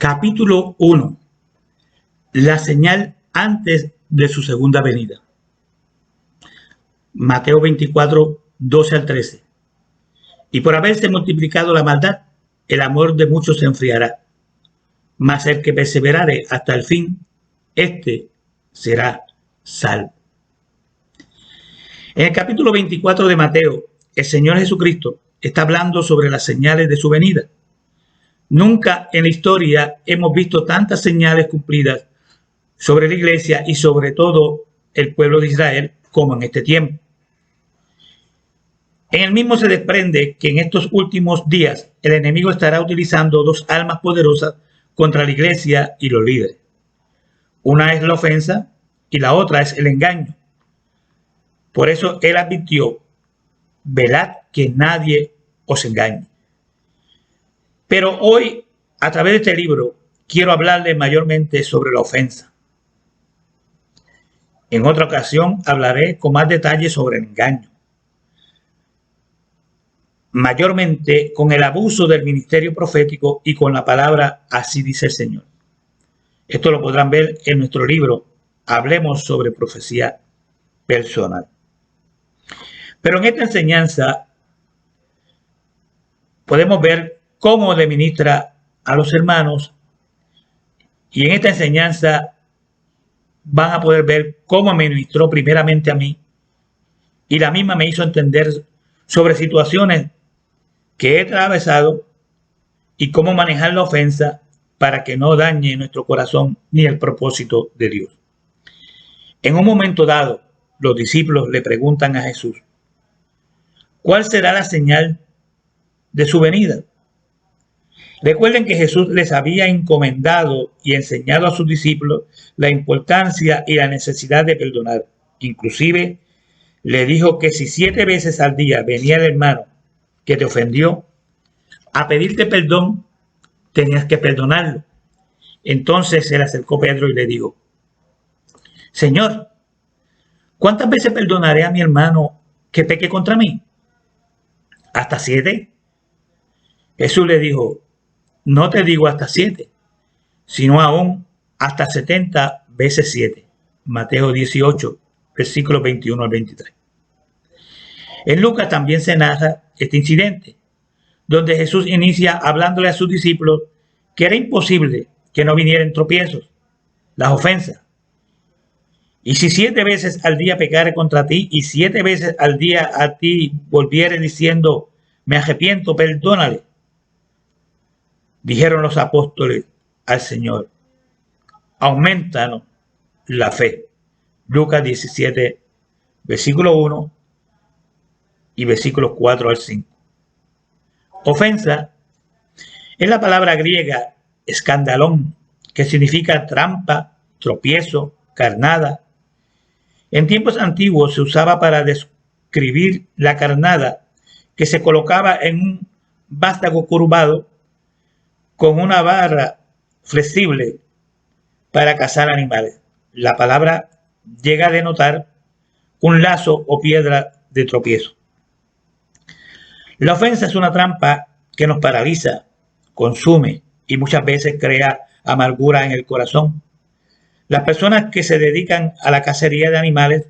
Capítulo 1. La señal antes de su segunda venida. Mateo 24, 12 al 13. Y por haberse multiplicado la maldad, el amor de muchos se enfriará. Mas el que perseverare hasta el fin, éste será salvo. En el capítulo 24 de Mateo, el Señor Jesucristo está hablando sobre las señales de su venida. Nunca en la historia hemos visto tantas señales cumplidas sobre la iglesia y sobre todo el pueblo de Israel como en este tiempo. En el mismo se desprende que en estos últimos días el enemigo estará utilizando dos armas poderosas contra la iglesia y los líderes. Una es la ofensa y la otra es el engaño. Por eso él advirtió: velad que nadie os engañe. Pero hoy, a través de este libro, quiero hablarle mayormente sobre la ofensa. En otra ocasión hablaré con más detalle sobre el engaño. Mayormente con el abuso del ministerio profético y con la palabra "así dice el Señor". Esto lo podrán ver en nuestro libro Hablemos sobre profecía personal. Pero en esta enseñanza podemos ver cómo le ministra a los hermanos, y en esta enseñanza van a poder ver cómo me ministró primeramente a mí, y la misma me hizo entender sobre situaciones que he atravesado y cómo manejar la ofensa para que no dañe nuestro corazón ni el propósito de Dios. En un momento dado, los discípulos le preguntan a Jesús: ¿cuál será la señal de su venida? Recuerden que Jesús les había encomendado y enseñado a sus discípulos la importancia y la necesidad de perdonar. Inclusive le dijo que si 7 veces al día venía el hermano que te ofendió a pedirte perdón, tenías que perdonarlo. Entonces se le acercó Pedro y le dijo: Señor, ¿cuántas veces perdonaré a mi hermano que peque contra mí? ¿Hasta 7? Jesús le dijo: no te digo hasta 7, sino aún hasta 70 veces 7. Mateo 18, versículos 21 al 23. En Lucas también se narra este incidente, donde Jesús inicia hablándole a sus discípulos que era imposible que no vinieran tropiezos, las ofensas. Y si 7 veces al día pecare contra ti y 7 veces al día a ti volviere diciendo: me arrepiento, perdónale. Dijeron los apóstoles al Señor: aumentanos la fe. Lucas 17, versículo 1 y versículos 4 al 5. Ofensa es la palabra griega escandalón, que significa trampa, tropiezo, carnada. En tiempos antiguos se usaba para describir la carnada que se colocaba en un vástago curvado con una barra flexible para cazar animales. La palabra llega a denotar un lazo o piedra de tropiezo. La ofensa es una trampa que nos paraliza, consume y muchas veces crea amargura en el corazón. Las personas que se dedican a la cacería de animales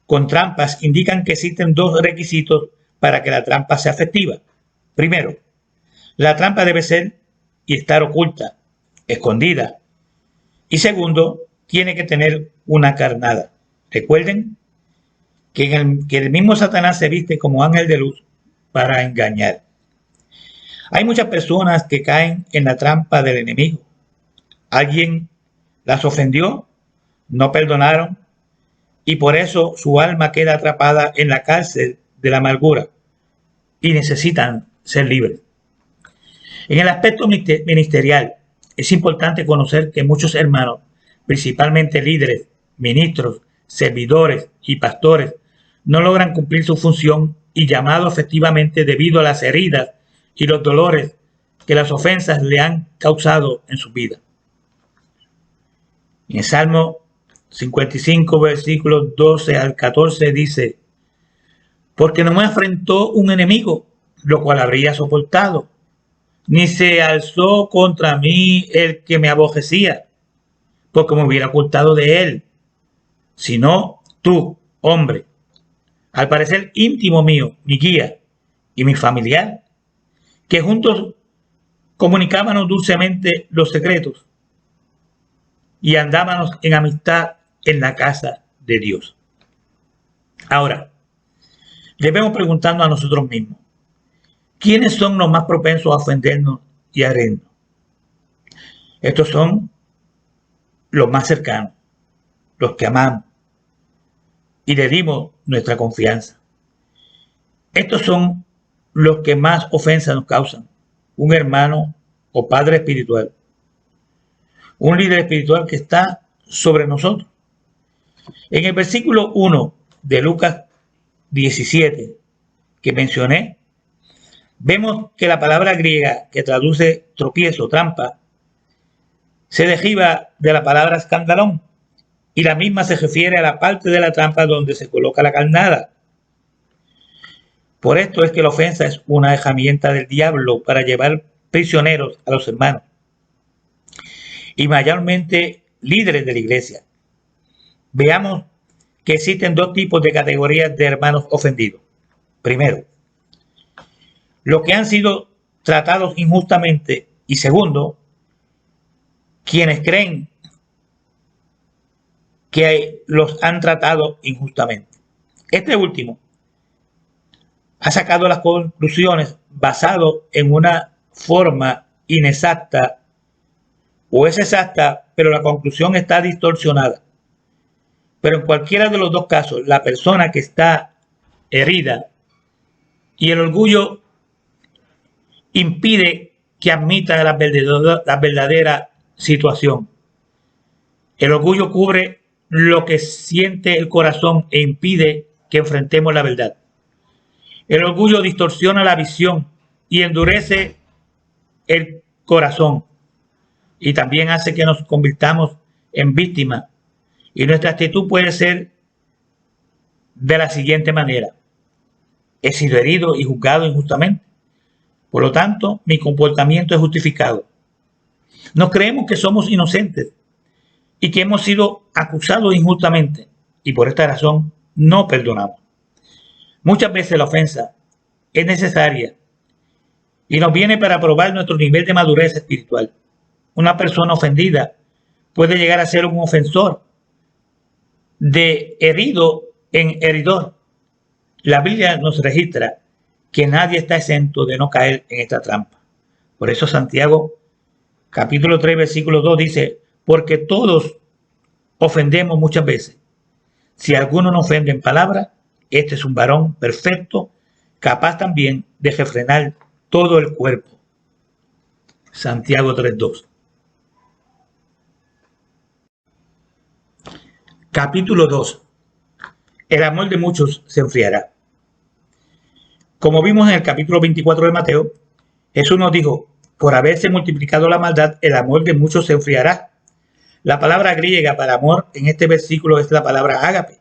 con trampas indican que existen 2 requisitos para que la trampa sea efectiva. Primero, la trampa debe ser y estar oculta, escondida. Y segundo, tiene que tener una carnada. Recuerden que el mismo Satanás se viste como ángel de luz para engañar. Hay muchas personas que caen en la trampa del enemigo. Alguien las ofendió, no perdonaron, y por eso su alma queda atrapada en la cárcel de la amargura y necesitan ser libres. En el aspecto ministerial, es importante conocer que muchos hermanos, principalmente líderes, ministros, servidores y pastores, no logran cumplir su función y llamado efectivamente debido a las heridas y los dolores que las ofensas le han causado en su vida. En el Salmo 55, versículos 12 al 14 dice: porque no me afrentó un enemigo, lo cual habría soportado, ni se alzó contra mí el que me aborrecía, porque me hubiera ocultado de él, sino tú, hombre, al parecer íntimo mío, mi guía y mi familiar, que juntos comunicábamos dulcemente los secretos y andábamos en amistad en la casa de Dios. Ahora, debemos preguntarnos a nosotros mismos, ¿quiénes son los más propensos a ofendernos y a herirnos? Estos son los más cercanos, los que amamos y le dimos nuestra confianza. Estos son los que más ofensa nos causan. Un hermano o padre espiritual, un líder espiritual que está sobre nosotros. En el versículo 1 de Lucas 17 que mencioné, vemos que la palabra griega que traduce tropiezo, trampa, se deriva de la palabra escandalón, y la misma se refiere a la parte de la trampa donde se coloca la carnada. Por esto es que la ofensa es una herramienta del diablo para llevar prisioneros a los hermanos, y mayormente líderes de la iglesia. Veamos que existen dos tipos de categorías de hermanos ofendidos. Primero, los que han sido tratados injustamente, y segundo, quienes creen que los han tratado injustamente. Este último ha sacado las conclusiones basado en una forma inexacta, o es exacta, pero la conclusión está distorsionada. Pero en cualquiera de los dos casos, la persona que está herida y el orgullo impide que admita la verdadera situación. El orgullo cubre lo que siente el corazón e impide que enfrentemos la verdad. El orgullo distorsiona la visión y endurece el corazón, y también hace que nos convirtamos en víctimas. Y nuestra actitud puede ser de la siguiente manera: he sido herido y juzgado injustamente, por lo tanto mi comportamiento es justificado. Nos creemos que somos inocentes y que hemos sido acusados injustamente, y por esta razón no perdonamos. Muchas veces la ofensa es necesaria y nos viene para probar nuestro nivel de madurez espiritual. Una persona ofendida puede llegar a ser un ofensor, de herido en heridor. La Biblia nos registra que nadie está exento de no caer en esta trampa. Por eso Santiago capítulo 3 versículo 2 dice: porque todos ofendemos muchas veces. Si alguno no ofende en palabra, este es un varón perfecto, capaz también de refrenar todo el cuerpo. Santiago 3:2. Capítulo 2. El amor de muchos se enfriará. Como vimos en el capítulo 24 de Mateo, Jesús nos dijo: por haberse multiplicado la maldad, el amor de muchos se enfriará. La palabra griega para amor en este versículo es la palabra ágape.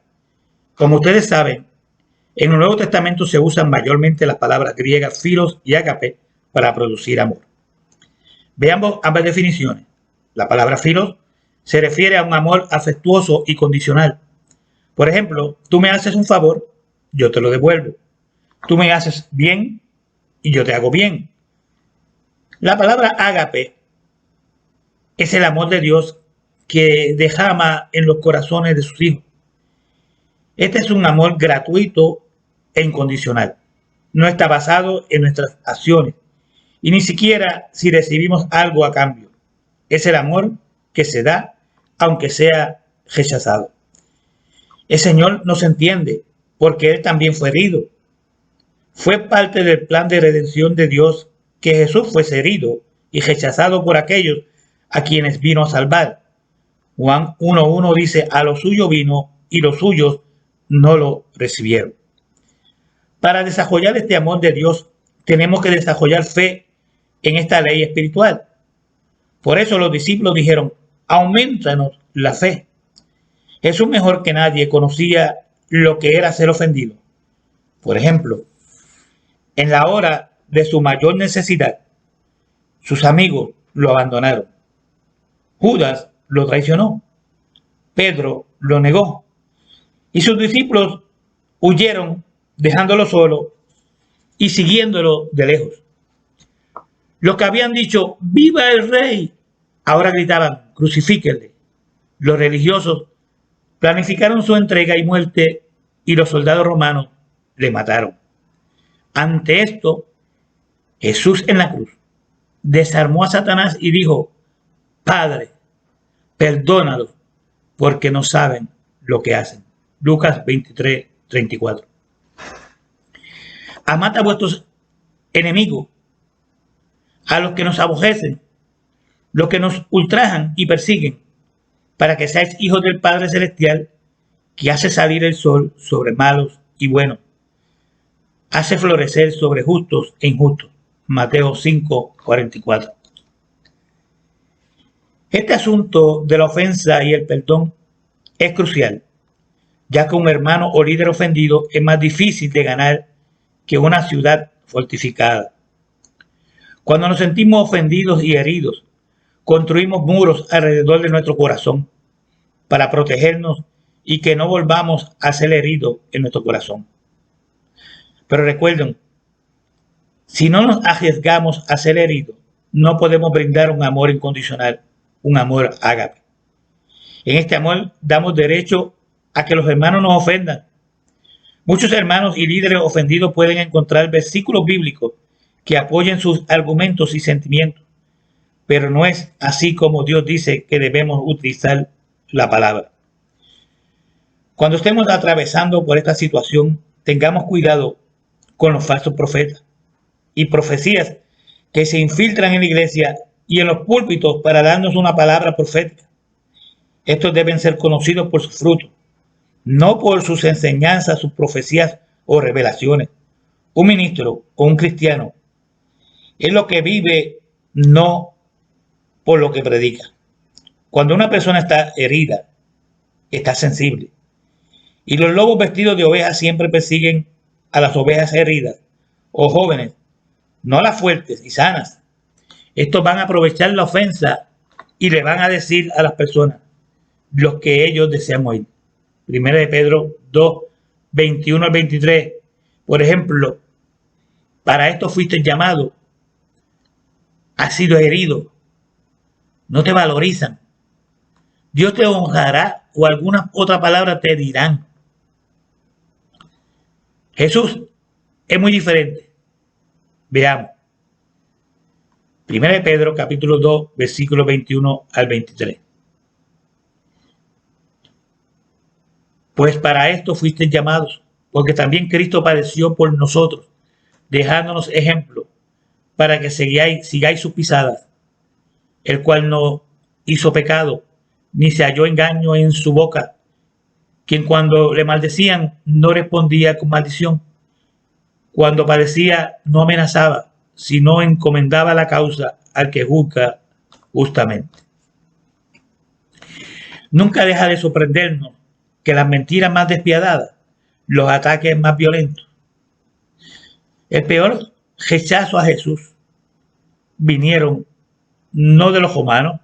Como ustedes saben, en el Nuevo Testamento se usan mayormente las palabras griegas filos y ágape para producir amor. Veamos ambas definiciones. La palabra filos se refiere a un amor afectuoso y condicional. Por ejemplo, tú me haces un favor, yo te lo devuelvo. Tú me haces bien y yo te hago bien. La palabra ágape es el amor de Dios que derrama en los corazones de sus hijos. Este es un amor gratuito e incondicional. No está basado en nuestras acciones y ni siquiera si recibimos algo a cambio. Es el amor que se da aunque sea rechazado. El Señor nos entiende porque Él también fue herido. Fue parte del plan de redención de Dios que Jesús fuese herido y rechazado por aquellos a quienes vino a salvar. Juan 1:1 dice: a lo suyo vino y los suyos no lo recibieron. Para desarrollar este amor de Dios tenemos que desarrollar fe en esta ley espiritual. Por eso los discípulos dijeron: aumentanos la fe. Jesús mejor que nadie conocía lo que era ser ofendido. Por ejemplo, en la hora de su mayor necesidad, Sus amigos lo abandonaron. Judas lo traicionó. Pedro lo negó. Y sus discípulos huyeron dejándolo solo y siguiéndolo de lejos. Los que habían dicho ¡viva el rey! Ahora gritaban crucifíquenle. Los religiosos planificaron su entrega y muerte y los soldados romanos le mataron. Ante esto, Jesús en la cruz desarmó a Satanás y dijo: Padre, perdónalos porque no saben lo que hacen. Lucas 23:34. Amad a vuestros enemigos, a los que nos aborrecen, los que nos ultrajan y persiguen, para que seáis hijos del Padre Celestial, que hace salir el sol sobre malos y buenos, hace florecer sobre justos e injustos. Mateo 5:44. Este asunto de la ofensa y el perdón es crucial, ya que un hermano o líder ofendido es más difícil de ganar que una ciudad fortificada. Cuando nos sentimos ofendidos y heridos, construimos muros alrededor de nuestro corazón para protegernos y que no volvamos a ser heridos en nuestro corazón. Pero recuerden, si no nos arriesgamos a ser heridos, no podemos brindar un amor incondicional, un amor ágape. En este amor damos derecho a que los hermanos nos ofendan. Muchos hermanos y líderes ofendidos pueden encontrar versículos bíblicos que apoyen sus argumentos y sentimientos, pero no es así como Dios dice que debemos utilizar la palabra. Cuando estemos atravesando por esta situación, tengamos cuidado con los falsos profetas y profecías que se infiltran en la iglesia y en los púlpitos para darnos una palabra profética. Estos deben ser conocidos por sus frutos, no por sus enseñanzas, sus profecías o revelaciones. Un ministro o un cristiano es lo que vive, no por lo que predica. Cuando una persona está herida, está sensible. Y los lobos vestidos de ovejas siempre persiguen a las ovejas heridas o jóvenes, no las fuertes y sanas. Estos van a aprovechar la ofensa y le van a decir a las personas lo que ellos desean oír. Primera de Pedro 2:21-23. Por ejemplo, para esto fuiste llamado, has sido herido, no te valorizan, Dios te honrará o alguna otra palabra te dirán. Jesús es muy diferente. Veamos. Primera de Pedro capítulo 2 versículos 21-23. Pues para esto fuisteis llamados, porque también Cristo padeció por nosotros, dejándonos ejemplo, para que sigáis sus pisadas, el cual no hizo pecado, ni se halló engaño en su boca, quien cuando le maldecían no respondía con maldición, cuando padecía no amenazaba, sino encomendaba la causa al que juzga justamente. Nunca deja de sorprendernos que las mentiras más despiadadas, los ataques más violentos, el peor rechazo a Jesús vinieron no de los romanos,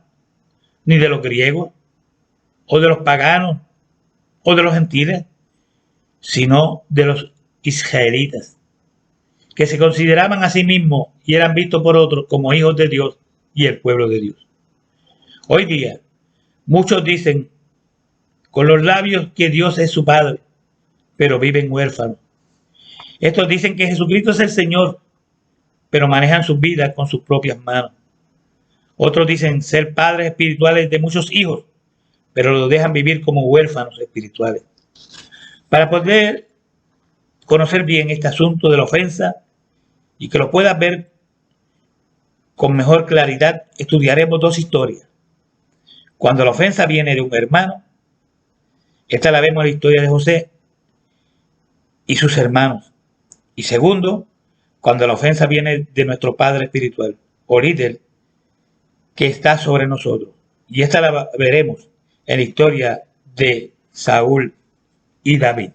ni de los griegos, o de los paganos, o de los gentiles, sino de los israelitas, que se consideraban a sí mismos y eran vistos por otros como hijos de Dios y el pueblo de Dios. Hoy día, muchos dicen con los labios que Dios es su Padre, pero viven huérfanos. Estos dicen que Jesucristo es el Señor, pero manejan sus vidas con sus propias manos. Otros dicen ser padres espirituales de muchos hijos, pero los dejan vivir como huérfanos espirituales. Para poder conocer bien este asunto de la ofensa y que lo puedas ver con mejor claridad, estudiaremos dos historias. Cuando la ofensa viene de un hermano, esta la vemos en la historia de José y sus hermanos. Y segundo, cuando la ofensa viene de nuestro Padre espiritual o líder que está sobre nosotros. Y esta la veremos en la historia de Saúl y David.